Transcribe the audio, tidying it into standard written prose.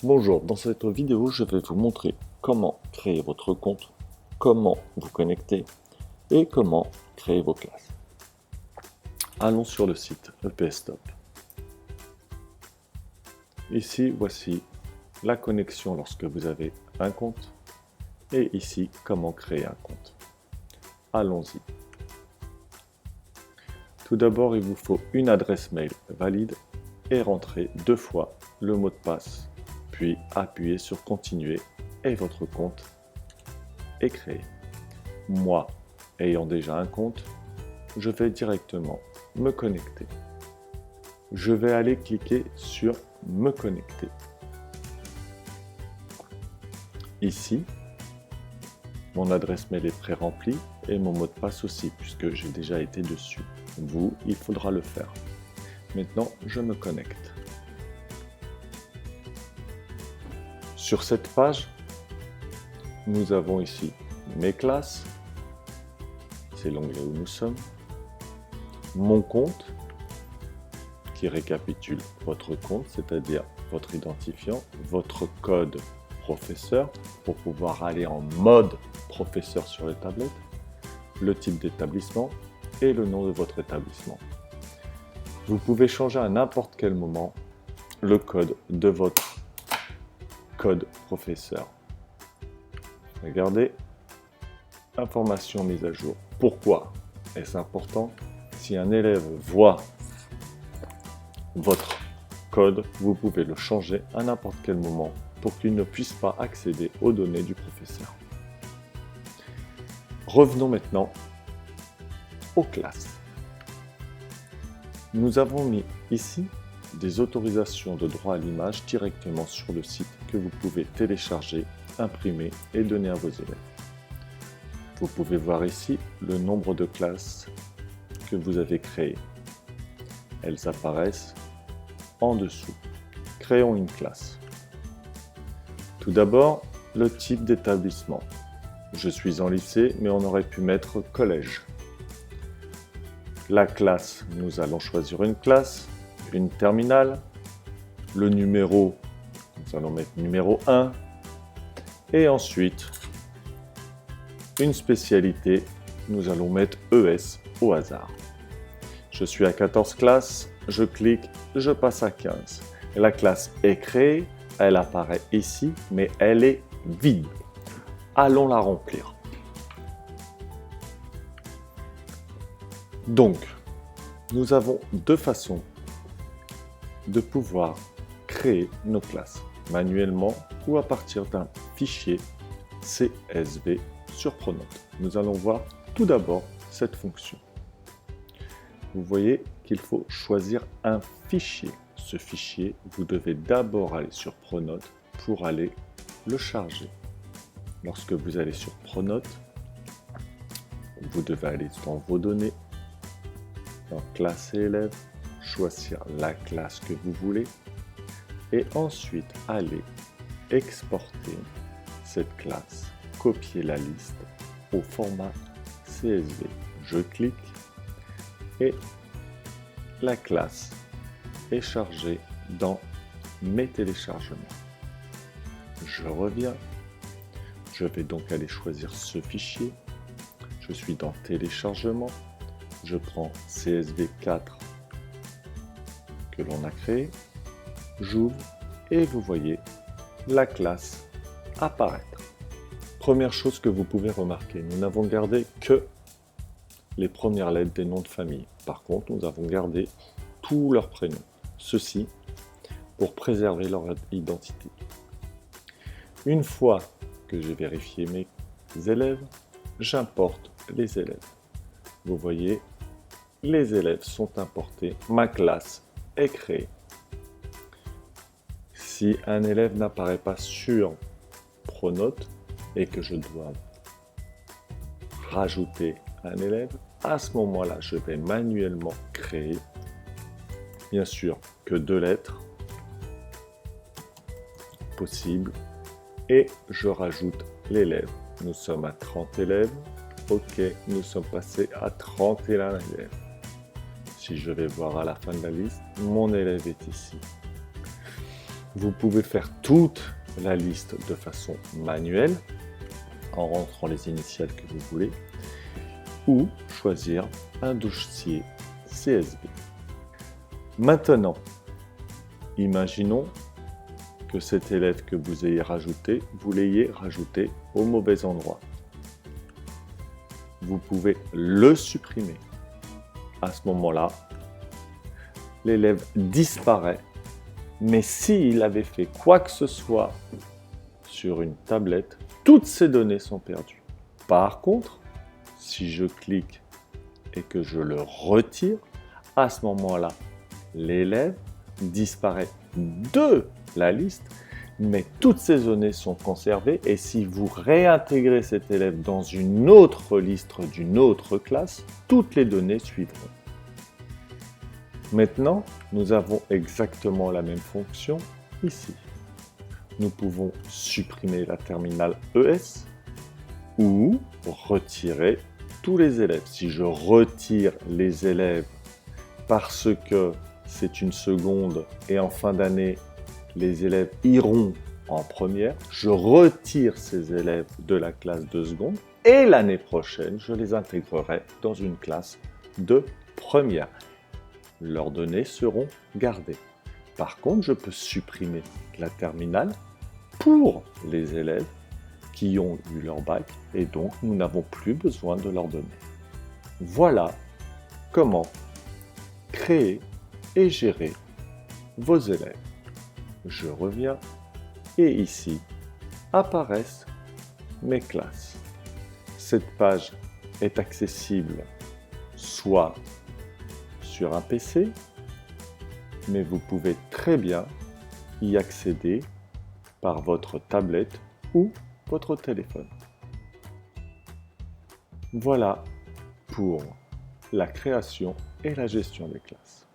Bonjour, dans cette vidéo, je vais vous montrer comment créer votre compte, comment vous connecter et comment créer vos classes. Allons sur le site EPStop. Ici, voici la connexion lorsque vous avez un compte et ici, comment créer un compte. Allons-y. Tout d'abord, il vous faut une adresse mail valide et rentrer 2 fois le mot de passe, puis appuyez sur continuer et votre compte est créé. Moi, ayant déjà un compte, je vais directement me connecter. Je vais aller cliquer sur me connecter. Ici, mon adresse mail est pré-remplie et mon mot de passe aussi puisque j'ai déjà été dessus. Vous, il faudra le faire. Maintenant, je me connecte. Sur cette page, nous avons ici mes classes, c'est l'onglet où nous sommes, mon compte, qui récapitule votre compte, c'est-à-dire votre identifiant, votre code professeur, pour pouvoir aller en mode professeur sur les tablettes, le type d'établissement et le nom de votre établissement. Vous pouvez changer à n'importe quel moment le code de votre code professeur. Regardez, information mise à jour. Pourquoi est-ce important? Si un élève voit votre code, vous pouvez le changer à n'importe quel moment pour qu'il ne puisse pas accéder aux données du professeur. Revenons maintenant aux classes. Nous avons mis ici des autorisations de droit à l'image directement sur le site que vous pouvez télécharger, imprimer et donner à vos élèves. Vous pouvez voir ici le nombre de classes que vous avez créées. Elles apparaissent en dessous. Créons une classe. Tout d'abord, le type d'établissement. Je suis en lycée, mais on aurait pu mettre collège. La classe, nous allons choisir une classe, une terminale. Le numéro, nous allons mettre numéro 1. Et ensuite, une spécialité, nous allons mettre ES au hasard. Je suis à 14 classes, je clique, je passe à 15. Et la classe est créée, elle apparaît ici, mais elle est vide. Allons la remplir. Donc, nous avons deux façons de pouvoir créer nos classes, manuellement ou à partir d'un fichier CSV sur Pronote. Nous allons voir tout d'abord cette fonction. Vous voyez qu'il faut choisir un fichier. Ce fichier, vous devez d'abord aller sur Pronote pour aller le charger. Lorsque vous allez sur Pronote, vous devez aller dans vos données, dans classe et élèves, choisir la classe que vous voulez et ensuite aller exporter cette classe, copier la liste au format CSV. Je clique et la classe est chargée dans mes téléchargements. Je reviens. Je vais donc aller choisir ce fichier. Je suis dans téléchargement. Je prends CSV4 que l'on a créé. J'ouvre et vous voyez la classe apparaître. Première chose que vous pouvez remarquer, nous n'avons gardé que les premières lettres des noms de famille. Par contre, nous avons gardé tous leurs prénoms. Ceci pour préserver leur identité. Une fois que j'ai vérifié mes élèves, j'importe les élèves. Vous voyez, les élèves sont importés. Ma classe est créée. Si un élève n'apparaît pas sur Pronote et que je dois rajouter un élève, à ce moment-là, je vais manuellement créer, bien sûr, que 2 lettres possibles et je rajoute l'élève. Nous sommes à 30 élèves. OK, nous sommes passés à 31 élèves. Si je vais voir à la fin de la liste, mon élève est ici. Vous pouvez faire toute la liste de façon manuelle, en rentrant les initiales que vous voulez, ou choisir un dossier CSV. Maintenant, imaginons que cet élève que vous ayez rajouté, vous l'ayez rajouté au mauvais endroit. Vous pouvez le supprimer. À ce moment-là, l'élève disparaît, mais s'il avait fait quoi que ce soit sur une tablette, toutes ces données sont perdues. Par contre, si je clique et que je le retire, à ce moment-là, l'élève disparaît de la liste, mais toutes ces données sont conservées et si vous réintégrez cet élève dans une autre liste d'une autre classe, toutes les données suivront. Maintenant, nous avons exactement la même fonction ici. Nous pouvons supprimer la terminale ES ou retirer tous les élèves. Si je retire les élèves parce que c'est une seconde et en fin d'année, les élèves iront en première, je retire ces élèves de la classe de seconde et l'année prochaine, je les intégrerai dans une classe de première. Leurs données seront gardées. Par contre, je peux supprimer la terminale pour les élèves qui ont eu leur bac et donc nous n'avons plus besoin de leurs données. Voilà comment créer et gérer vos élèves. Je reviens et ici apparaissent mes classes. Cette page est accessible soit sur un PC, mais vous pouvez très bien y accéder par votre tablette ou votre téléphone. Voilà pour la création et la gestion des classes.